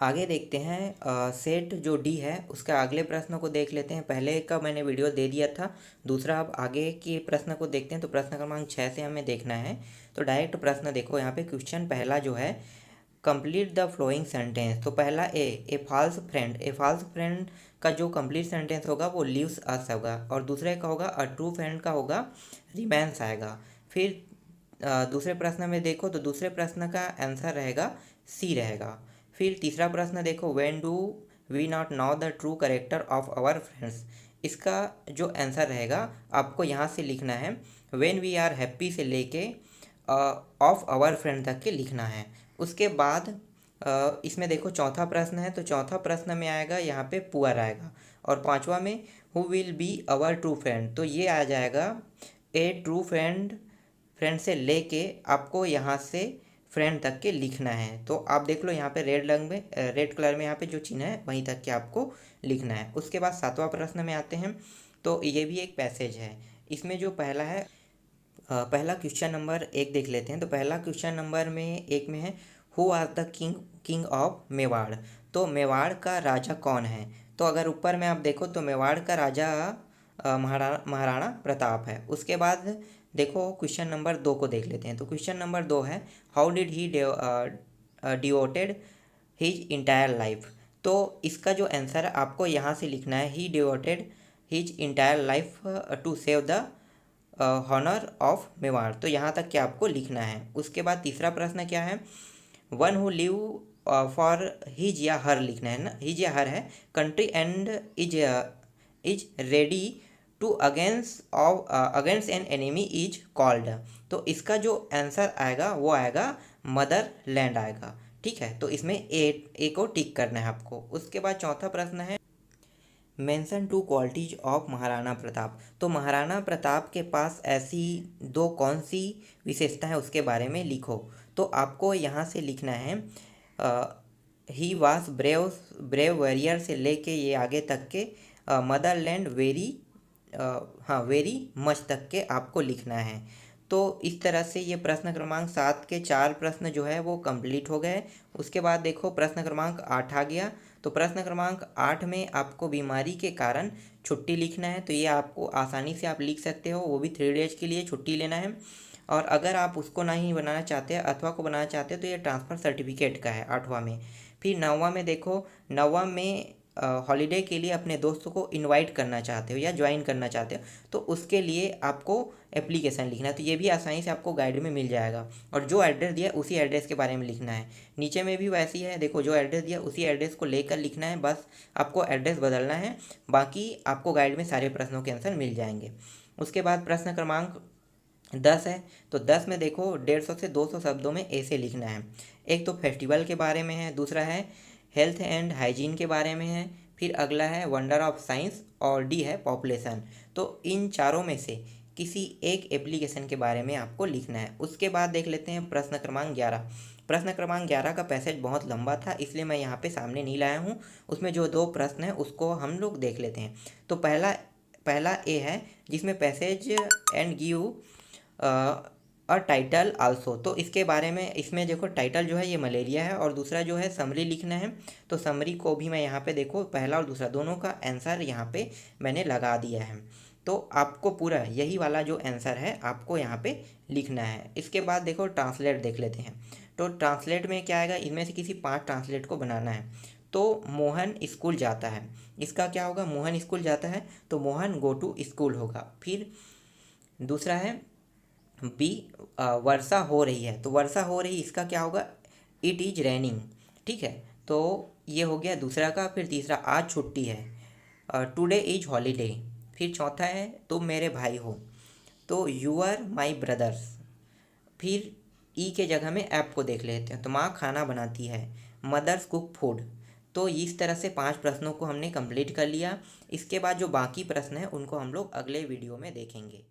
आगे देखते हैं सेट जो डी है उसका अगले प्रश्न को देख लेते हैं। पहले का मैंने वीडियो दे दिया था। दूसरा अब आगे के प्रश्न को देखते हैं। तो प्रश्न क्रमांक 6 से हमें देखना है। तो डायरेक्ट प्रश्न देखो, यहाँ पे क्वेश्चन पहला जो है, कंप्लीट द फ्लोइंग सेंटेंस। तो पहला a false friend. A false friend का जो कंप्लीट सेंटेंस होगा वो लीव्स अस होगा, और दूसरे का होगा अ ट्रू फ्रेंड का होगा रिमेंस आएगा। फिर दूसरे प्रश्न में देखो तो दूसरे प्रश्न का आंसर रहेगा सी रहेगा। फिर तीसरा प्रश्न देखो, when do we not know the true character of our friends. इसका जो आंसर रहेगा आपको यहाँ से लिखना है व्हेन वी आर हैप्पी से लेके ऑफ आवर फ्रेंड तक के लिखना है। उसके बाद इसमें देखो चौथा प्रश्न है, तो चौथा प्रश्न में आएगा यहाँ पे पुअर आएगा, और पांचवा में who will be our true friend. तो ये आ जाएगा ए ट्रू फ्रेंड से लेके आपको यहाँ से फ्रेंड तक के लिखना है। तो आप देख लो यहाँ पे रेड कलर में यहाँ पे जो चिन्ह है वहीं तक के आपको लिखना है। उसके बाद सातवां प्रश्न में आते हैं। तो ये भी एक पैसेज है। इसमें जो पहला है, पहला क्वेश्चन नंबर 1 देख लेते हैं। तो पहला क्वेश्चन नंबर में 1 में है, who are the king of Mewar. तो मेवाड़ का राजा कौन है। तो अगर ऊपर में आप देखो तो मेवाड़ का राजा महाराणा प्रताप है। उसके बाद देखो क्वेश्चन नंबर 2 को देख लेते हैं। तो क्वेश्चन नंबर 2 है, how did he devoted his entire life. तो इसका जो आंसर है आपको यहाँ से लिखना है, he devoted his entire life to save the honour of Mewar. तो यहाँ तक क्या आपको लिखना है। उसके बाद तीसरा प्रश्न क्या है, one who live for his या हर लिखना है ना, हिज या हर है, country and is ready to against an enemy is called. तो इसका जो आंसर आएगा वो आएगा मदर लैंड आएगा। ठीक है, तो इसमें ए को टिक करना है आपको। उसके बाद चौथा प्रश्न है, mention two qualities of Maharana Pratap. तो महाराणा प्रताप के पास ऐसी दो कौन सी विशेषता है उसके बारे में लिखो। तो आपको यहाँ से लिखना है ही वाज ब्रेव वॉरियर से लेके ये आगे तक के मदरलैंड वेरी मच तक के आपको लिखना है। तो इस तरह से ये प्रश्न क्रमांक 7 के 4 प्रश्न जो है वो कंप्लीट हो गए। उसके बाद देखो प्रश्न क्रमांक 8 आ गया। तो प्रश्न क्रमांक 8 में आपको बीमारी के कारण छुट्टी लिखना है। तो ये आपको आसानी से आप लिख सकते हो, वो भी 3 डेज के लिए छुट्टी लेना है। और अगर आप उसको नहीं बनाना चाहते अथवा को बनाना चाहते हो तो ये ट्रांसफ़र सर्टिफिकेट का है 8वां में। फिर 9वां में देखो, 9वां में हॉलीडे के लिए अपने दोस्तों को इनवाइट करना चाहते हो या ज्वाइन करना चाहते हो तो उसके लिए आपको एप्लीकेशन लिखना है। तो ये भी आसानी से आपको गाइड में मिल जाएगा, और जो एड्रेस दिया उसी एड्रेस के बारे में लिखना है। नीचे में भी वैसी है, देखो जो एड्रेस दिया उसी एड्रेस को लेकर लिखना है, बस आपको एड्रेस बदलना है। बाकी आपको गाइड में सारे प्रश्नों के आंसर मिल जाएंगे। उसके बाद प्रश्न क्रमांक 10 है। तो 10 में देखो 150 से 200 शब्दों में ऐसे लिखना है। एक तो फेस्टिवल के बारे में है, दूसरा है हेल्थ एंड हाइजीन के बारे में है, फिर अगला है वंडर ऑफ साइंस, और डी है पॉपुलेशन। तो इन चारों में से किसी एक एप्लीकेशन के बारे में आपको लिखना है। उसके बाद देख लेते हैं प्रश्न क्रमांक 11। प्रश्न क्रमांक 11 का पैसेज बहुत लंबा था इसलिए मैं यहाँ पे सामने नहीं लाया हूँ। उसमें जो 2 प्रश्न हैं उसको हम लोग देख लेते हैं। तो पहला ए है जिसमें passage and give a title also. तो इसके बारे में, इसमें देखो टाइटल जो है ये मलेरिया है, और दूसरा जो है समरी लिखना है। तो समरी को भी मैं यहाँ पे देखो पहला और दूसरा दोनों का आंसर यहाँ पे मैंने लगा दिया है। तो आपको पूरा यही वाला जो आंसर है आपको यहाँ पे लिखना है। इसके बाद देखो ट्रांसलेट देख लेते हैं। तो ट्रांसलेट में क्या आएगा, इनमें से किसी 5 ट्रांसलेट को बनाना है। तो मोहन स्कूल जाता है, इसका क्या होगा, मोहन स्कूल जाता है तो मोहन गो टू स्कूल होगा। फिर दूसरा है बी वर्षा हो रही है, तो वर्षा हो रही इसका क्या होगा, इट इज़ रेनिंग। ठीक है, तो ये हो गया दूसरा का। फिर तीसरा आज छुट्टी है, टुडे इज हॉलीडे। फिर चौथा है तुम मेरे भाई हो, तो यू आर माई ब्रदर्स। फिर ई के जगह में ऐप को देख लेते हैं। तो माँ खाना बनाती है, मदर्स कुक फूड। तो इस तरह से 5 प्रश्नों को हमने कंप्लीट कर लिया। इसके बाद जो बाकी प्रश्न हैं उनको हम लोग अगले वीडियो में देखेंगे।